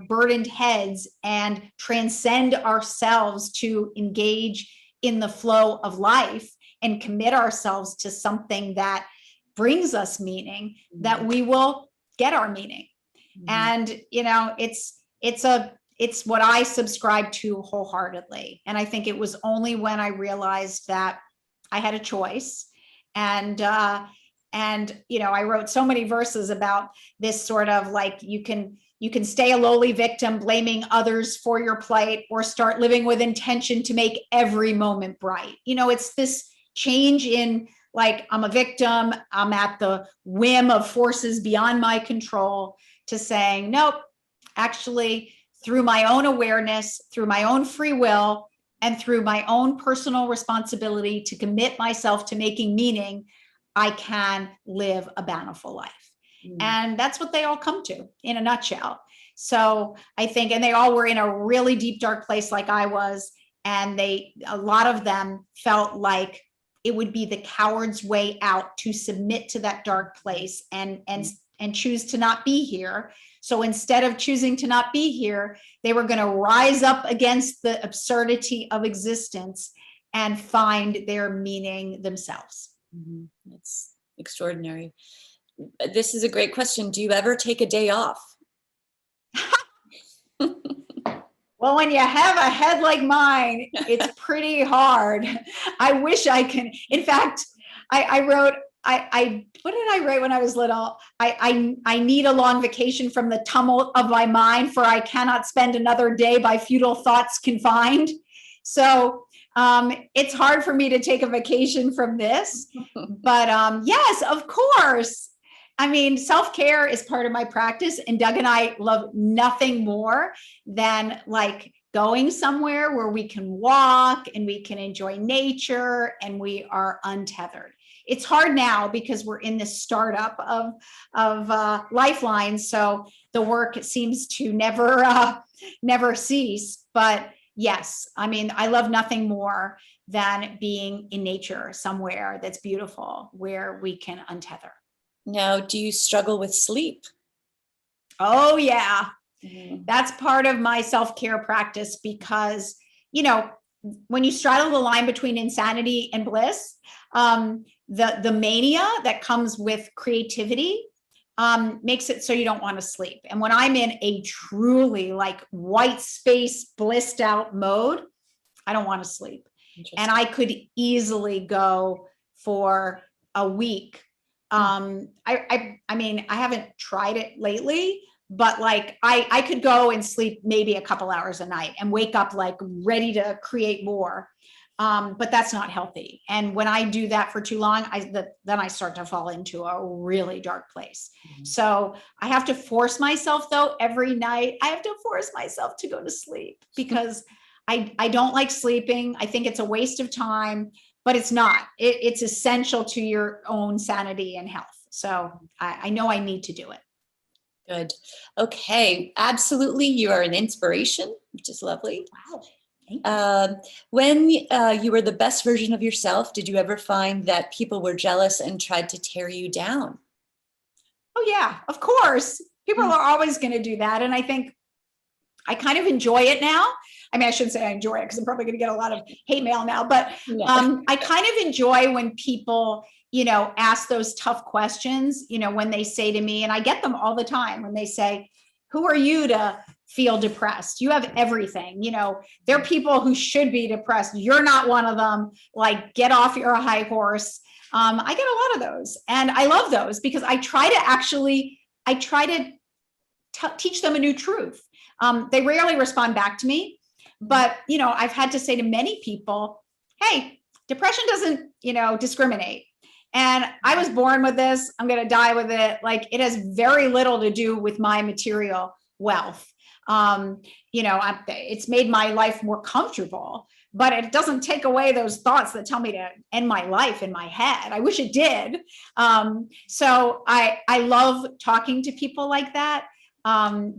burdened heads and transcend ourselves to engage in the flow of life and commit ourselves to something that brings us meaning, that we will get our meaning. And, it's what I subscribe to wholeheartedly. And I think it was only when I realized that I had a choice. And I wrote so many verses about this sort of like, you can stay a lowly victim, blaming others for your plight, or start living with intention to make every moment bright. It's this change in like, I'm a victim, I'm at the whim of forces beyond my control, to saying, nope, actually, through my own awareness, through my own free will, and through my own personal responsibility to commit myself to making meaning, I can live a bountiful life. And that's what they all come to in a nutshell. So I think, and they all were in a really deep, dark place like I was. And a lot of them felt like it would be the coward's way out to submit to that dark place and choose to not be here. So instead of choosing to not be here, they were going to rise up against the absurdity of existence and find their meaning themselves. That's extraordinary. This is a great question. Do you ever take a day off? Well, when you have a head like mine, it's pretty hard. I wish I can. In fact, I wrote, what did I write when I was little? I need a long vacation from the tumult of my mind, for I cannot spend another day by futile thoughts confined. So it's hard for me to take a vacation from this, but yes, of course. I mean, self-care is part of my practice, and Doug and I love nothing more than like going somewhere where we can walk and we can enjoy nature and we are untethered. It's hard now because we're in this startup of LifeLines, so the work seems to never cease. But yes, I mean, I love nothing more than being in nature somewhere that's beautiful, where we can untether. Now, do you struggle with sleep? Oh yeah. Mhm. That's part of my self-care practice because, you know, when you straddle the line between insanity and bliss, the mania that comes with creativity makes it so you don't want to sleep. And when I'm in a truly like white space, blissed out mode, I don't want to sleep. And I could easily go for a week. I mean, I haven't tried it lately, but like I could go and sleep maybe a couple hours a night and wake up like ready to create more. But that's not healthy. And when I do that for too long, then I start to fall into a really dark place. So I have to force myself though, every night, I have to force myself to go to sleep because I don't like sleeping. I think it's a waste of time, but it's not. It's essential to your own sanity and health. So I know I need to do it. Good. Okay. Absolutely. You are an inspiration, which is lovely. Wow. Thank you. When you were the best version of yourself, did you ever find that people were jealous and tried to tear you down? Oh yeah, of course. People are always going to do that. And I think I kind of enjoy it now. I mean, I shouldn't say I enjoy it because I'm probably going to get a lot of hate mail now, but I kind of enjoy when people, you know, ask those tough questions, you know, when they say to me, and I get them all the time when they say, who are you to feel depressed? You have everything. You know, there are people who should be depressed. You're not one of them. Like, get off your high horse. I get a lot of those. And I love those because I try to teach them a new truth. They rarely respond back to me, but you know, I've had to say to many people, hey, depression doesn't, you know, discriminate. And I was born with this, I'm going to die with it. Like, it has very little to do with my material wealth. You know, it's made my life more comfortable, but it doesn't take away those thoughts that tell me to end my life in my head. I wish it did. So I love talking to people like that.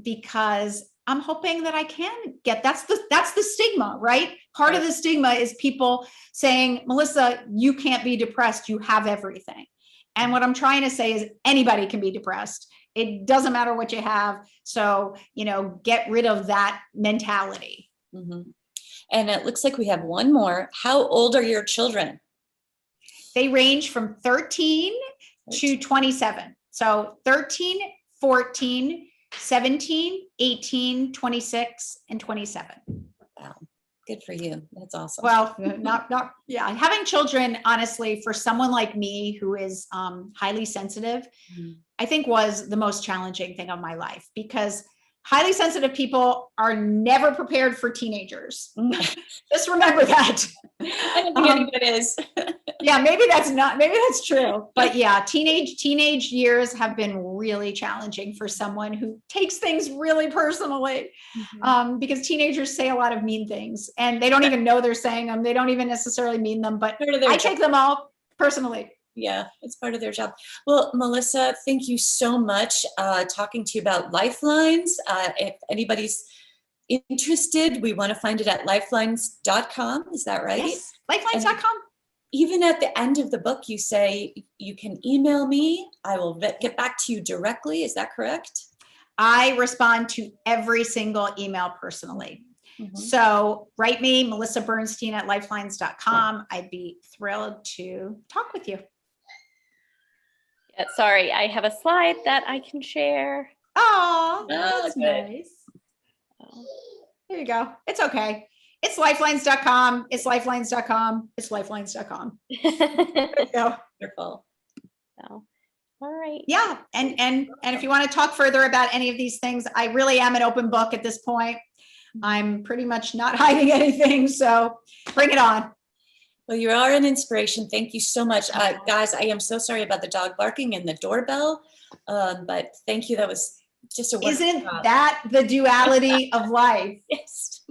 Because I'm hoping that I can get, that's the stigma, right? Part of the stigma is people saying, Melissa, you can't be depressed. You have everything. And what I'm trying to say is anybody can be depressed. It doesn't matter what you have. So, you know, get rid of that mentality. Mm-hmm. And it looks like we have one more. How old are your children? They range from 13 to 27. So 13, 14, 17, 18, 26, and 27. Wow. Good for you. That's awesome. Well, yeah. Having children, honestly, for someone like me who is highly sensitive, I think was the most challenging thing of my life because highly sensitive people are never prepared for teenagers. Just remember that. I don't think anybody is. Yeah, maybe that's true. But yeah, teenage years have been really challenging for someone who takes things really personally. Because teenagers say a lot of mean things and they don't even know they're saying them. They don't even necessarily mean them, but I take them all personally. Yeah, it's part of their job. Well, Melissa, thank you so much talking to you about LifeLines. If anybody's interested, we want to find it at lifelines.com. Is that right? Yes, lifelines.com. Even at the end of the book, you say you can email me. I will get back to you directly. Is that correct? I respond to every single email personally. So write me, Melissa Bernstein at lifelines.com. I'd be thrilled to talk with you. Yeah, sorry, I have a slide that I can share. Oh, that's nice. There you go. It's okay. It's lifelines.com. It's lifelines.com. It's lifelines.com. There you go. Wonderful. So, all right. Yeah. And if you want to talk further about any of these things, I really am an open book at this point. I'm pretty much not hiding anything. So bring it on. Well, you are an inspiration. Thank you so much. Guys, I am so sorry about the dog barking and the doorbell, but thank you. That was just a wonderful Isn't job. that the duality of life? Yes.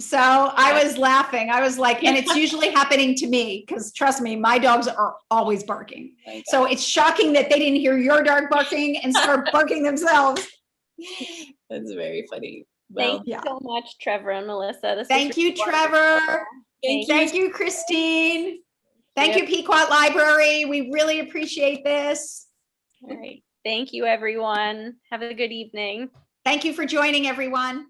So I was laughing. I was like, and it's usually happening to me because trust me, my dogs are always barking. So it's shocking that they didn't hear your dog barking and start barking themselves. That's very funny. Well, Thank you so much, Trevor and Melissa. Thank you, Trevor. Thank you, Christine. Thank you, Pequot Library. We really appreciate this. All right. Thank you, everyone. Have a good evening. Thank you for joining, everyone.